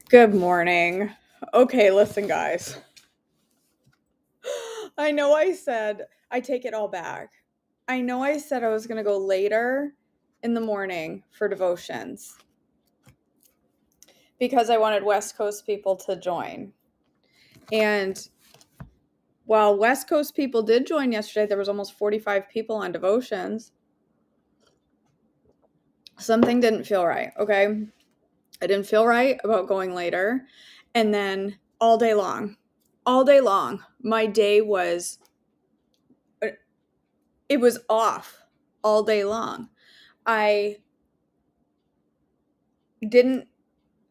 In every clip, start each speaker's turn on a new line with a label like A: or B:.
A: Good morning. Okay, listen, guys. I know I said, I take it all back. I know I said I was going to go later in the morning for devotions because I wanted West Coast people to join. And while West Coast people did join yesterday, there was almost 45 people on devotions. Something didn't feel right, okay? I didn't feel right about going later. And then all day long, my day was off all day long. I didn't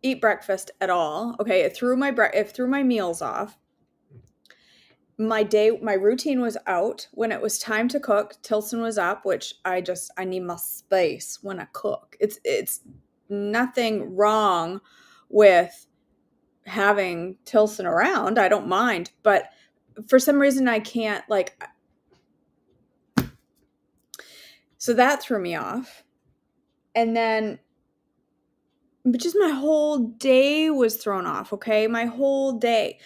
A: eat breakfast at all. Okay, it threw my meals off. My routine was out. When it was time to cook, Tilson was up, which I need my space when I cook. It's nothing wrong with having Tilson around. I don't mind, but for some reason I can't, so that threw me off. And then but just my whole day was thrown off, okay? My whole day.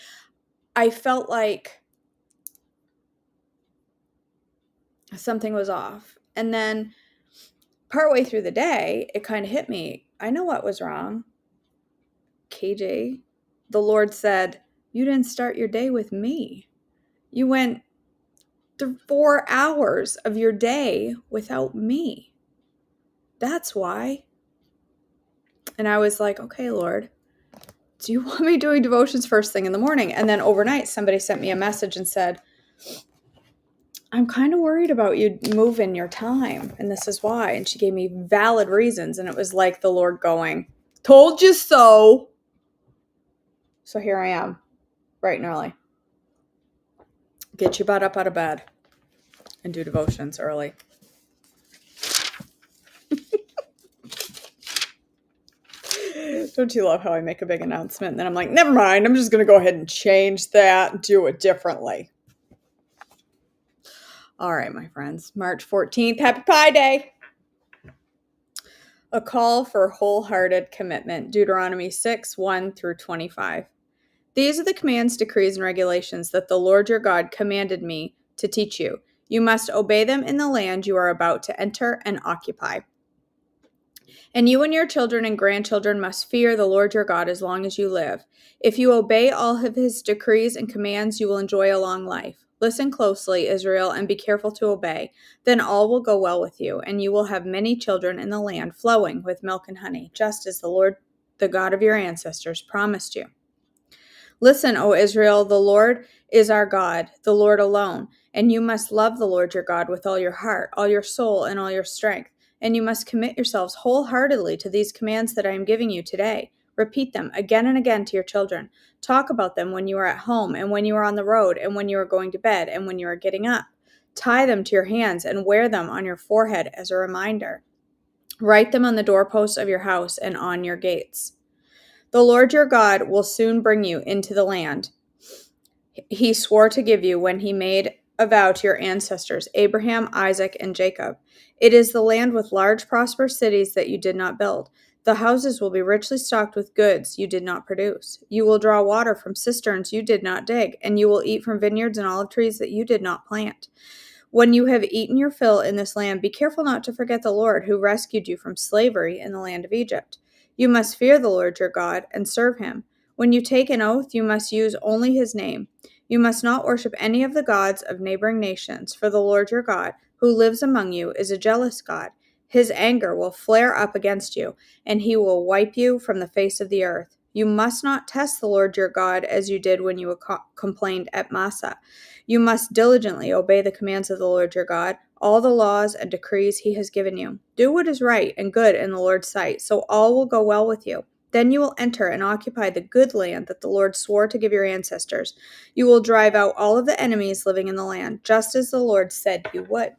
A: I felt like something was off. And then partway through the day, it kind of hit me. I know what was wrong. KJ, the Lord said, you didn't start your day with me. You went through 4 hours of your day without me. That's why. And I was like, okay, Lord, do you want me doing devotions first thing in the morning? And then overnight, somebody sent me a message and said, I'm kind of worried about you moving your time, and this is why. And she gave me valid reasons, and it was like the Lord going, told you so. So here I am, bright and early. Get your butt up out of bed and do devotions early. Don't you love how I make a big announcement and then I'm like, never mind, I'm just going to go ahead and change that and do it differently. All right, my friends, March 14th, Happy Pi Day. A call for wholehearted commitment, Deuteronomy 6:1-25. These are the commands, decrees, and regulations that the Lord your God commanded me to teach you. You must obey them in the land you are about to enter and occupy. And you and your children and grandchildren must fear the Lord your God as long as you live. If you obey all of his decrees and commands, you will enjoy a long life. Listen closely, Israel, and be careful to obey. Then all will go well with you, and you will have many children in the land flowing with milk and honey, just as the Lord, the God of your ancestors, promised you. Listen, O Israel, the Lord is our God, the Lord alone, and you must love the Lord your God with all your heart, all your soul, and all your strength. And you must commit yourselves wholeheartedly to these commands that I am giving you today. Repeat them again and again to your children. Talk about them when you are at home, and when you are on the road, and when you are going to bed, and when you are getting up. Tie them to your hands and wear them on your forehead as a reminder. Write them on the doorposts of your house and on your gates. The Lord your God will soon bring you into the land he swore to give you when he made a vow to your ancestors, Abraham, Isaac, and Jacob. It is the land with large, prosperous cities that you did not build. The houses will be richly stocked with goods you did not produce. You will draw water from cisterns you did not dig, and you will eat from vineyards and olive trees that you did not plant. When you have eaten your fill in this land, be careful not to forget the Lord who rescued you from slavery in the land of Egypt. You must fear the Lord your God and serve him. When you take an oath, you must use only his name. You must not worship any of the gods of neighboring nations, for the Lord your God, who lives among you, is a jealous God. His anger will flare up against you, and he will wipe you from the face of the earth. You must not test the Lord your God as you did when you complained at Massah. You must diligently obey the commands of the Lord your God, all the laws and decrees he has given you. Do what is right and good in the Lord's sight, so all will go well with you. Then you will enter and occupy the good land that the Lord swore to give your ancestors. You will drive out all of the enemies living in the land, just as the Lord said you would.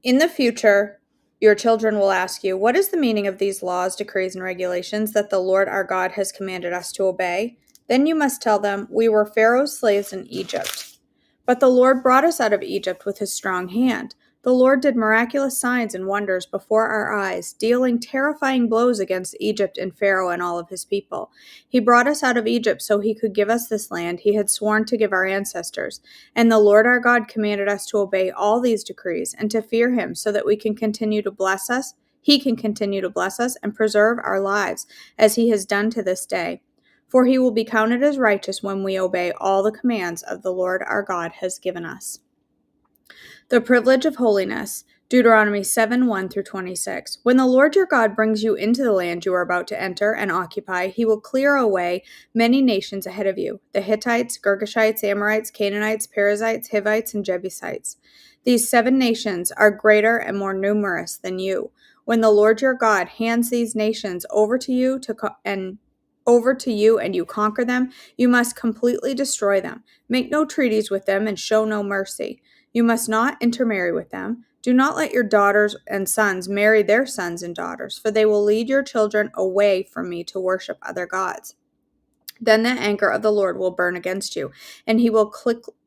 A: In the future, your children will ask you, what is the meaning of these laws, decrees, and regulations that the Lord our God has commanded us to obey? Then you must tell them, we were Pharaoh's slaves in Egypt. But the Lord brought us out of Egypt with his strong hand. The Lord did miraculous signs and wonders before our eyes, dealing terrifying blows against Egypt and Pharaoh and all of his people. He brought us out of Egypt so he could give us this land he had sworn to give our ancestors. And the Lord our God commanded us to obey all these decrees and to fear him so that we can continue to bless us. He can continue to bless us and preserve our lives, as he has done to this day. For he will be counted as righteous when we obey all the commands of the Lord our God has given us. The privilege of holiness. Deuteronomy 7:1-26. When the Lord your God brings you into the land you are about to enter and occupy, he will clear away many nations ahead of you: the Hittites, Girgashites, Amorites, Canaanites, Perizzites, Hivites, and Jebusites. These 7 nations are greater and more numerous than you. When the Lord your God hands these nations over to you and you conquer them, you must completely destroy them. Make no treaties with them and show no mercy. You must not intermarry with them. Do not let your daughters and sons marry their sons and daughters, for they will lead your children away from me to worship other gods. Then the anger of the Lord will burn against you, and he will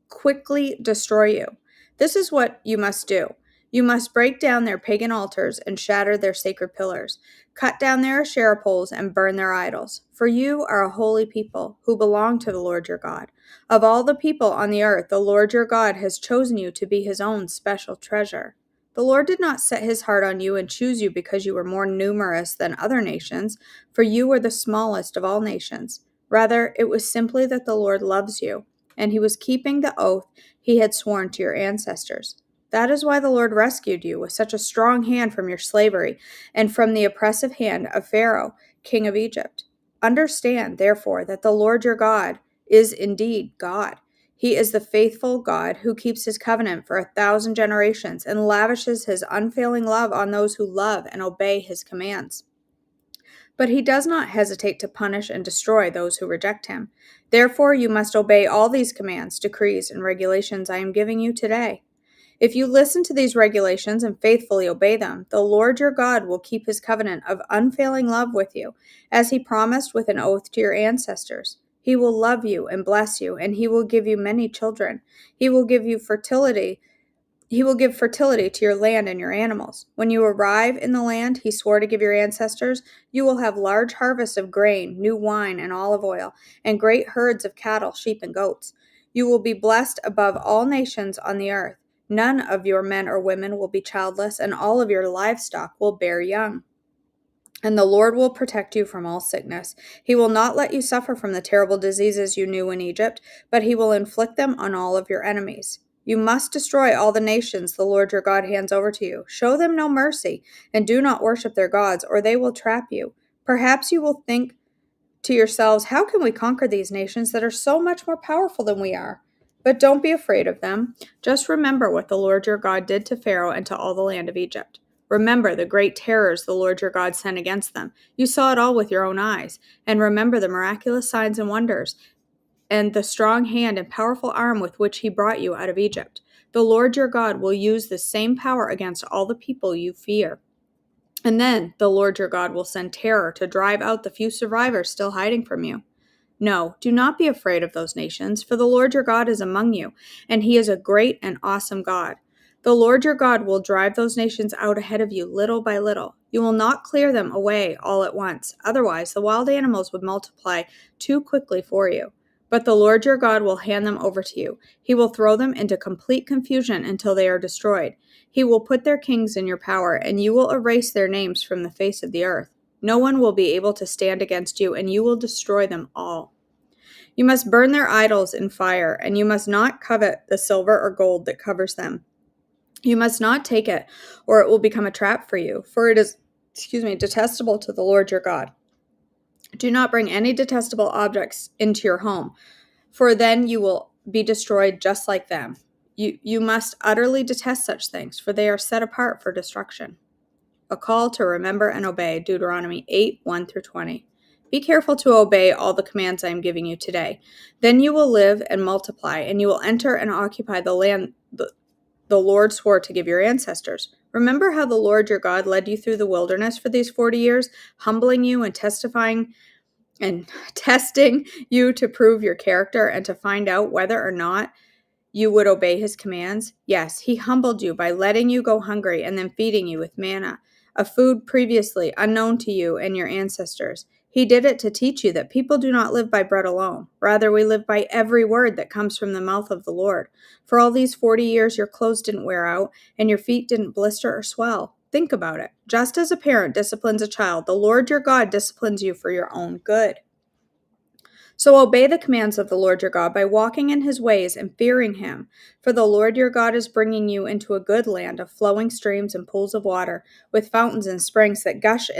A: quickly destroy you. This is what you must do. You must break down their pagan altars and shatter their sacred pillars. Cut down their Asherah poles and burn their idols. For you are a holy people who belong to the Lord your God. Of all the people on the earth, the Lord your God has chosen you to be his own special treasure. The Lord did not set his heart on you and choose you because you were more numerous than other nations, for you were the smallest of all nations. Rather, it was simply that the Lord loves you, and he was keeping the oath he had sworn to your ancestors. That is why the Lord rescued you with such a strong hand from your slavery and from the oppressive hand of Pharaoh, king of Egypt. Understand, therefore, that the Lord your God is indeed God. He is the faithful God who keeps his covenant for 1,000 generations and lavishes his unfailing love on those who love and obey his commands. But he does not hesitate to punish and destroy those who reject him. Therefore, you must obey all these commands, decrees, and regulations I am giving you today. If you listen to these regulations and faithfully obey them, the Lord your God will keep his covenant of unfailing love with you, as he promised with an oath to your ancestors. He will love you and bless you, and he will give you many children. He will give fertility to your land and your animals. When you arrive in the land he swore to give your ancestors, you will have large harvests of grain, new wine, and olive oil, and great herds of cattle, sheep, and goats. You will be blessed above all nations on the earth. None of your men or women will be childless, and all of your livestock will bear young. And the Lord will protect you from all sickness. He will not let you suffer from the terrible diseases you knew in Egypt, but he will inflict them on all of your enemies. You must destroy all the nations the Lord your God hands over to you. Show them no mercy, and do not worship their gods, or they will trap you. Perhaps you will think to yourselves, how can we conquer these nations that are so much more powerful than we are? But don't be afraid of them. Just remember what the Lord your God did to Pharaoh and to all the land of Egypt. Remember the great terrors the Lord your God sent against them. You saw it all with your own eyes. And remember the miraculous signs and wonders, and the strong hand and powerful arm with which he brought you out of Egypt. The Lord your God will use the same power against all the people you fear. And then the Lord your God will send terror to drive out the few survivors still hiding from you. No, do not be afraid of those nations, for the Lord your God is among you, and he is a great and awesome God. The Lord your God will drive those nations out ahead of you little by little. You will not clear them away all at once, otherwise the wild animals would multiply too quickly for you. But the Lord your God will hand them over to you. He will throw them into complete confusion until they are destroyed. He will put their kings in your power, and you will erase their names from the face of the earth. No one will be able to stand against you, and you will destroy them all. You must burn their idols in fire, and you must not covet the silver or gold that covers them. You must not take it, or it will become a trap for you, for it is, detestable to the Lord your God. Do not bring any detestable objects into your home, for then you will be destroyed just like them. You must utterly detest such things, for they are set apart for destruction. A call to remember and obey, Deuteronomy 8:1-20. Be careful to obey all the commands I am giving you today. Then you will live and multiply, and you will enter and occupy the land the Lord swore to give your ancestors. Remember how the Lord your God led you through the wilderness for these 40 years, humbling you and testing you to prove your character and to find out whether or not you would obey his commands? Yes, he humbled you by letting you go hungry and then feeding you with manna, a food previously unknown to you and your ancestors. He did it to teach you that people do not live by bread alone. Rather, we live by every word that comes from the mouth of the Lord. For all these 40 years, your clothes didn't wear out and your feet didn't blister or swell. Think about it. Just as a parent disciplines a child, the Lord your God disciplines you for your own good. So obey the commands of the Lord your God by walking in his ways and fearing him. For the Lord your God is bringing you into a good land of flowing streams and pools of water, with fountains and springs that gush out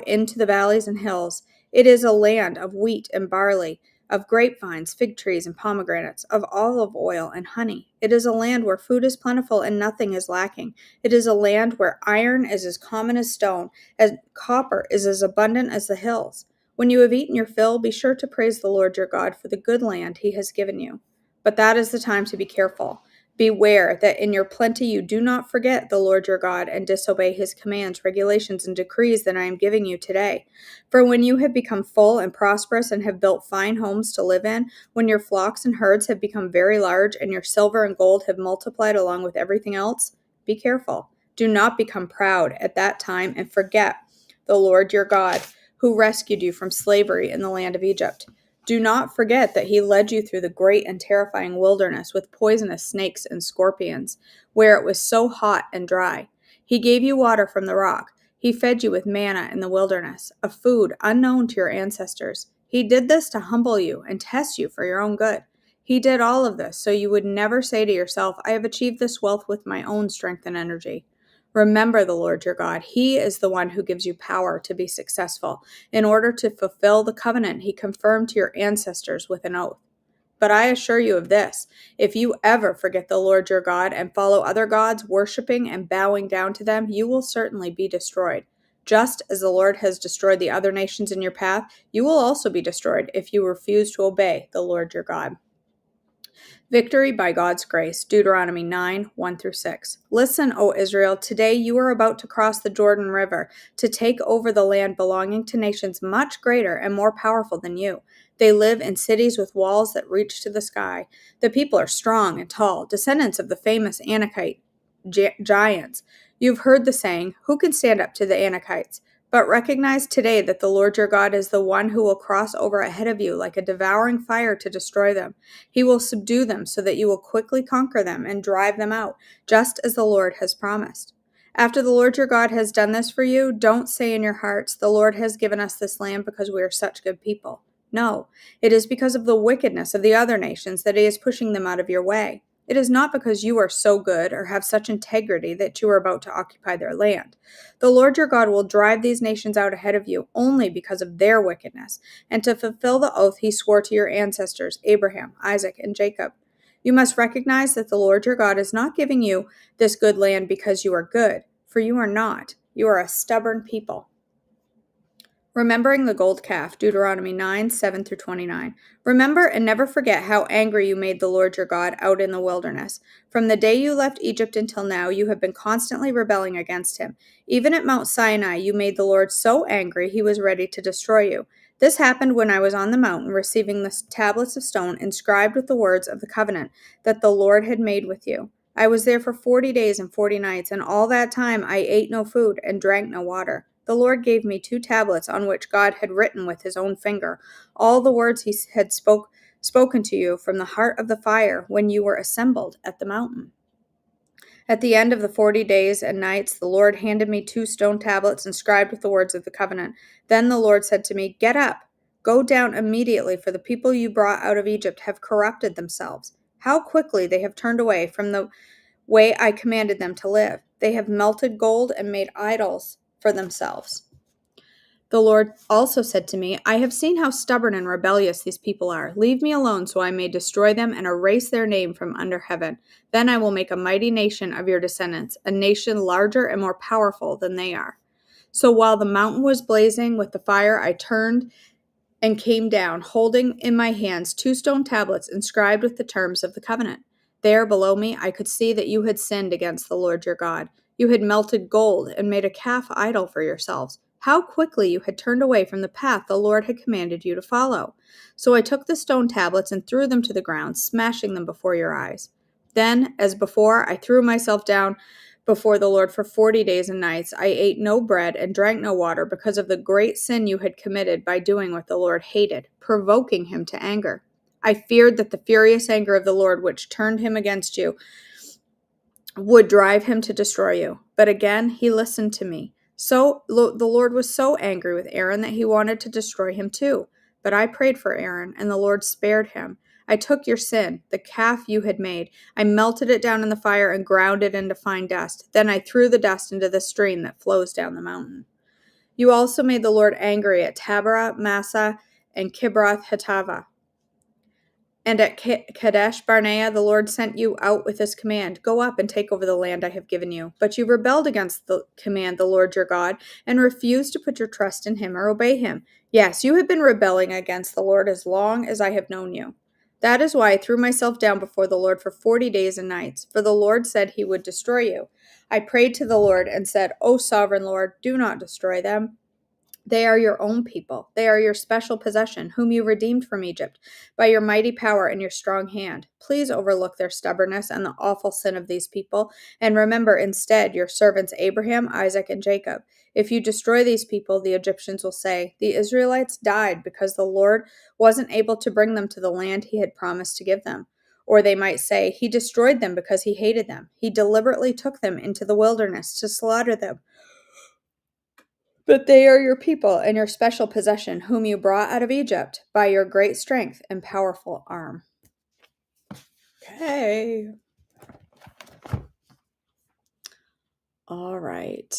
A: into the valleys and hills. It is a land of wheat and barley, of grapevines, fig trees, and pomegranates, of olive oil and honey. It is a land where food is plentiful and nothing is lacking. It is a land where iron is as common as stone, and copper is as abundant as the hills. When you have eaten your fill, be sure to praise the Lord your God for the good land he has given you. But that is the time to be careful. Beware that in your plenty you do not forget the Lord your God and disobey his commands, regulations, and decrees that I am giving you today. For when you have become full and prosperous and have built fine homes to live in, when your flocks and herds have become very large and your silver and gold have multiplied along with everything else, be careful. Do not become proud at that time and forget the Lord your God, who rescued you from slavery in the land of Egypt. Do not forget that he led you through the great and terrifying wilderness with poisonous snakes and scorpions, where it was so hot and dry. He gave you water from the rock. He fed you with manna in the wilderness, a food unknown to your ancestors. He did this to humble you and test you for your own good. He did all of this so you would never say to yourself, I have achieved this wealth with my own strength and energy. Remember the Lord your God. He is the one who gives you power to be successful in order to fulfill the covenant he confirmed to your ancestors with an oath. But I assure you of this, if you ever forget the Lord your God and follow other gods, worshiping and bowing down to them, you will certainly be destroyed. Just as the Lord has destroyed the other nations in your path, you will also be destroyed if you refuse to obey the Lord your God. Victory by God's grace, Deuteronomy 9, 1-6. Listen, O Israel, today you are about to cross the Jordan River to take over the land belonging to nations much greater and more powerful than you. They live in cities with walls that reach to the sky. The people are strong and tall, descendants of the famous Anakite giants. You've heard the saying, who can stand up to the Anakites? But recognize today that the Lord your God is the one who will cross over ahead of you like a devouring fire to destroy them. He will subdue them so that you will quickly conquer them and drive them out, just as the Lord has promised. After the Lord your God has done this for you, don't say in your hearts, the Lord has given us this land because we are such good people. No, it is because of the wickedness of the other nations that he is pushing them out of your way. It is not because you are so good or have such integrity that you are about to occupy their land. The Lord your God will drive these nations out ahead of you only because of their wickedness, and to fulfill the oath he swore to your ancestors, Abraham, Isaac, and Jacob. You must recognize that the Lord your God is not giving you this good land because you are good, for you are not. You are a stubborn people. Remembering the gold calf, Deuteronomy 9, 7-29. Remember and never forget how angry you made the Lord your God out in the wilderness. From the day you left Egypt until now, you have been constantly rebelling against him. Even at Mount Sinai, you made the Lord so angry he was ready to destroy you. This happened when I was on the mountain receiving the tablets of stone inscribed with the words of the covenant that the Lord had made with you. I was there for 40 days and 40 nights, and all that time I ate no food and drank no water. The Lord gave me 2 tablets on which God had written with his own finger all the words he had spoken to you from the heart of the fire when you were assembled at the mountain. At the end of the 40 days and nights, the Lord handed me 2 stone tablets inscribed with the words of the covenant. Then the Lord said to me, Get up, go down immediately, for the people you brought out of Egypt have corrupted themselves. How quickly they have turned away from the way I commanded them to live. They have melted gold and made idols for themselves. The Lord also said to me, I have seen how stubborn and rebellious these people are. Leave me alone so I may destroy them and erase their name from under heaven. Then I will make a mighty nation of your descendants, a nation larger and more powerful than they are. So while the mountain was blazing with the fire, I turned and came down, holding in my hands 2 stone tablets inscribed with the terms of the covenant. There below me I could see that you had sinned against the Lord your God. You had melted gold and made a calf idol for yourselves. How quickly you had turned away from the path the Lord had commanded you to follow. So I took the stone tablets and threw them to the ground, smashing them before your eyes. Then, as before, I threw myself down before the Lord for 40 days and nights. I ate no bread and drank no water because of the great sin you had committed by doing what the Lord hated, provoking him to anger. I feared that the furious anger of the Lord, which turned him against you, would drive him to destroy you. But again, he listened to me. So the Lord was so angry with Aaron that he wanted to destroy him too. But I prayed for Aaron, and the Lord spared him. I took your sin, the calf you had made. I melted it down in the fire and ground it into fine dust. Then I threw the dust into the stream that flows down the mountain. You also made the Lord angry at Taberah, Massah, and Kibroth Hattaavah. And at Kadesh Barnea, the Lord sent you out with this command, go up and take over the land I have given you. But you rebelled against the command, the Lord your God, and refused to put your trust in him or obey him. Yes, you have been rebelling against the Lord as long as I have known you. That is why I threw myself down before the Lord for 40 days and nights, for the Lord said he would destroy you. I prayed to the Lord and said, O sovereign Lord, do not destroy them. They are your own people. They are your special possession, whom you redeemed from Egypt by your mighty power and your strong hand. Please overlook their stubbornness and the awful sin of these people, and remember instead your servants Abraham, Isaac, and Jacob. If you destroy these people, the Egyptians will say, the Israelites died because the Lord wasn't able to bring them to the land he had promised to give them. Or they might say, he destroyed them because he hated them. He deliberately took them into the wilderness to slaughter them. But they are your people and your special possession, whom you brought out of Egypt by your great strength and powerful arm. Okay. All right.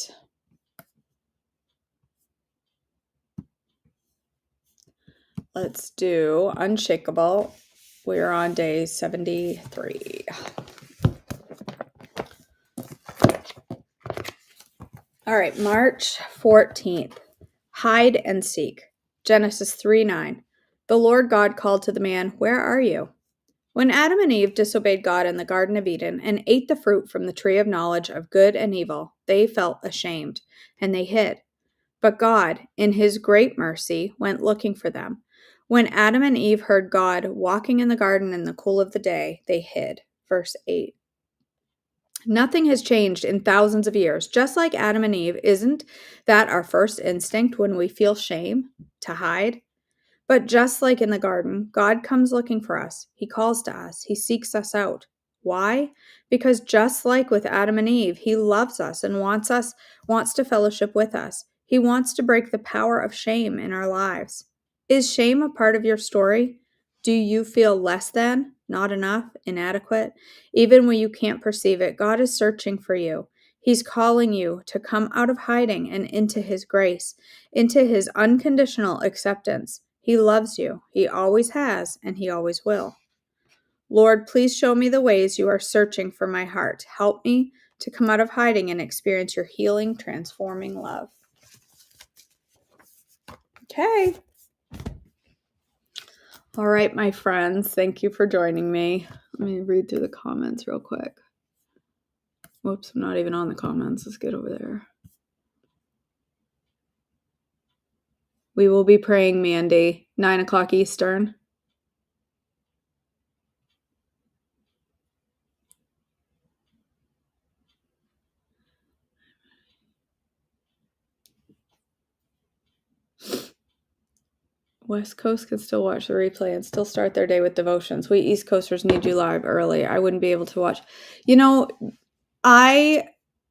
A: Let's do Unshakable. We're on day 73. All right, March 14th. Hide and seek. Genesis 3:9. The Lord God called to the man, where are you? When Adam and Eve disobeyed God in the Garden of Eden and ate the fruit from the tree of knowledge of good and evil, they felt ashamed, and they hid. But God, in his great mercy, went looking for them. When Adam and Eve heard God walking in the garden in the cool of the day, they hid. Verse 8. Nothing has changed in thousands of years. Just like Adam and Eve, isn't that our first instinct when we feel shame? To hide? But just like in the garden, God comes looking for us. He calls to us. He seeks us out. Why? Because just like with Adam and Eve, he loves us and wants to fellowship with us. He wants to break the power of shame in our lives. Is shame a part of your story? Do you feel less than, not enough, inadequate? Even when you can't perceive it, God is searching for you. He's calling you to come out of hiding and into his grace, into his unconditional acceptance. He loves you. He always has, and he always will. Lord, please show me the ways you are searching for my heart. Help me to come out of hiding and experience your healing, transforming love. Okay. All right, my friends. Thank you for joining me. Let me read through the comments real quick. Whoops, I'm not even on the comments. Let's get over there. We will be praying, Mandy, 9 o'clock Eastern. West Coast can still watch the replay and still start their day with devotions. We East Coasters need you live early. I wouldn't be able to watch. You know,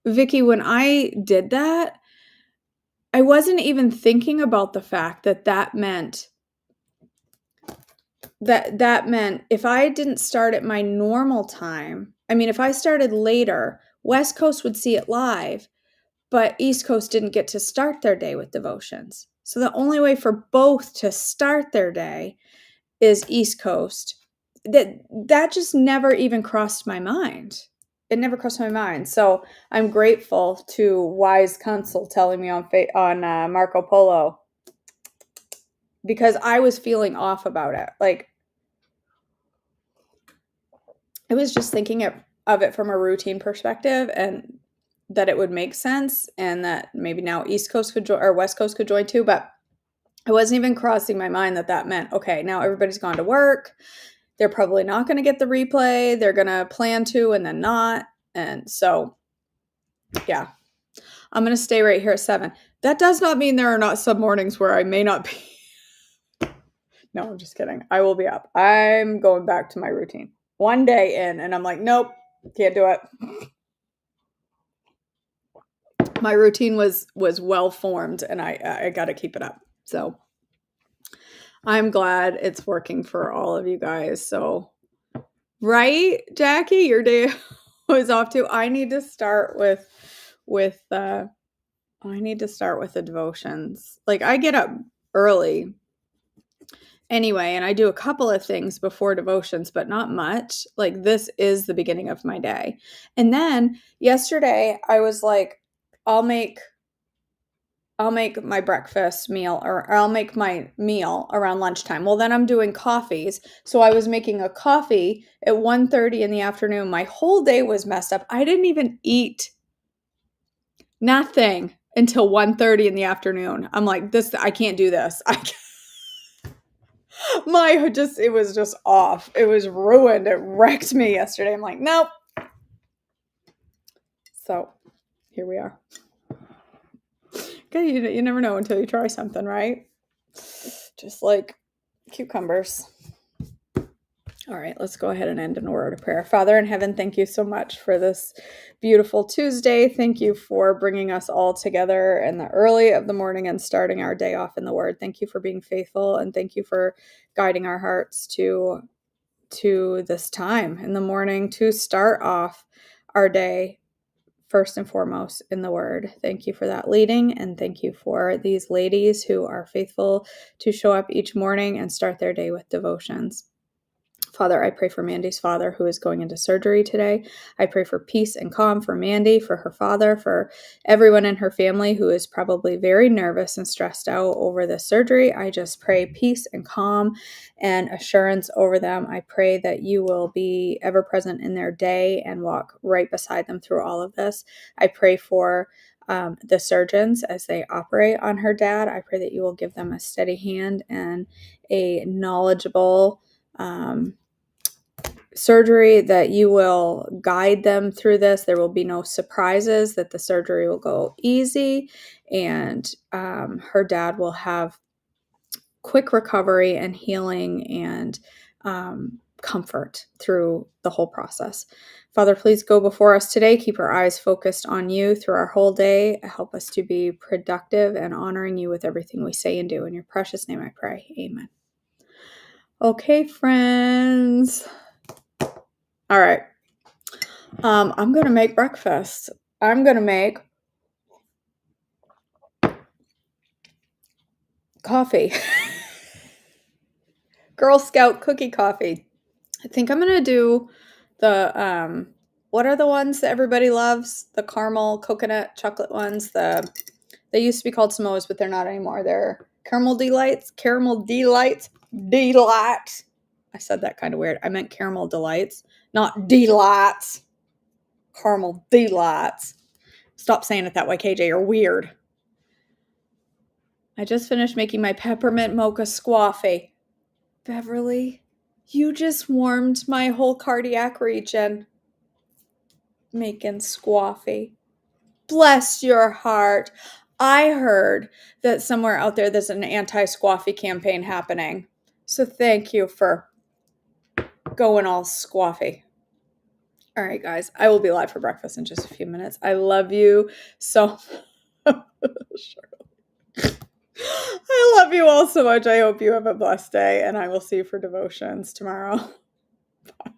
A: Vicky, when I did that, I wasn't even thinking about the fact that meant if I didn't start at my normal time, if I started later, West Coast would see it live, but East Coast didn't get to start their day with devotions. So the only way for both to start their day is East Coast. That just never even crossed my mind. It never crossed my mind. So I'm grateful to Wise Counsel telling me on Marco Polo, because I was feeling off about it. Like, I was just thinking of it from a routine perspective, and that it would make sense and that maybe now East Coast could join or West Coast could join too, but it wasn't even crossing my mind that meant, okay, now everybody's gone to work. They're probably not going to get the replay. They're going to plan to and then not. And so, yeah, I'm going to stay right here at 7. That does not mean there are not some mornings where I may not be. No, I'm just kidding. I will be up. I'm going back to my routine. One day in, and I'm like, nope, can't do it. My routine was well formed, and I got to keep it up. So I'm glad it's working for all of you guys. So, right, Jackie, your day was off too. I need to start with the devotions. Like, I get up early anyway, and I do a couple of things before devotions, but not much. Like, this is the beginning of my day. And then yesterday I was like, I'll make my breakfast meal or I'll make my meal around lunchtime. Well, then I'm doing coffees. So I was making a coffee at 1:30 in the afternoon. My whole day was messed up. I didn't even eat nothing until 1:30 in the afternoon. I'm like, I can't do this. It was just off. It was ruined. It wrecked me yesterday. I'm like, nope. So here we are. Okay, you never know until you try something, right? Just like cucumbers. All right, let's go ahead and end in a word of prayer. Father in heaven, thank you so much for this beautiful Tuesday. Thank you for bringing us all together in the early of the morning and starting our day off in the Word. Thank you for being faithful, and thank you for guiding our hearts to this time in the morning to start off our day first and foremost in the Word. Thank you for that leading, and thank you for these ladies who are faithful to show up each morning and start their day with devotions. Father, I pray for Mandy's father who is going into surgery today. I pray for peace and calm for Mandy, for her father, for everyone in her family who is probably very nervous and stressed out over the surgery. I just pray peace and calm and assurance over them. I pray that you will be ever present in their day and walk right beside them through all of this. I pray for the surgeons as they operate on her dad. I pray that you will give them a steady hand and a knowledgeable surgery, that you will guide them through this. There will be no surprises, that the surgery will go easy, and her dad will have quick recovery and healing and comfort through the whole process. Father, please go before us today. Keep our eyes focused on you through our whole day. Help us to be productive and honoring you with everything we say and do. In your precious name I pray. Amen. Okay, friends. All right. I'm going to make breakfast. I'm going to make coffee. Girl Scout cookie coffee. I think I'm going to do the, what are the ones that everybody loves? The caramel coconut chocolate ones. They used to be called Samoas, but they're not anymore. They're caramel delights. Delight. I said that kind of weird. I meant caramel delights, not delights. Caramel delights. Stop saying it that way, KJ. You're weird. I just finished making my peppermint mocha squaffy. Beverly, you just warmed my whole cardiac region. Making squaffy. Bless your heart. I heard that somewhere out there there's an anti-squaffy campaign happening. So thank you for going all squaffy. All right, guys, I will be live for breakfast in just a few minutes. I love you so I love you all so much. I hope you have a blessed day, and I will see you for devotions tomorrow. Bye.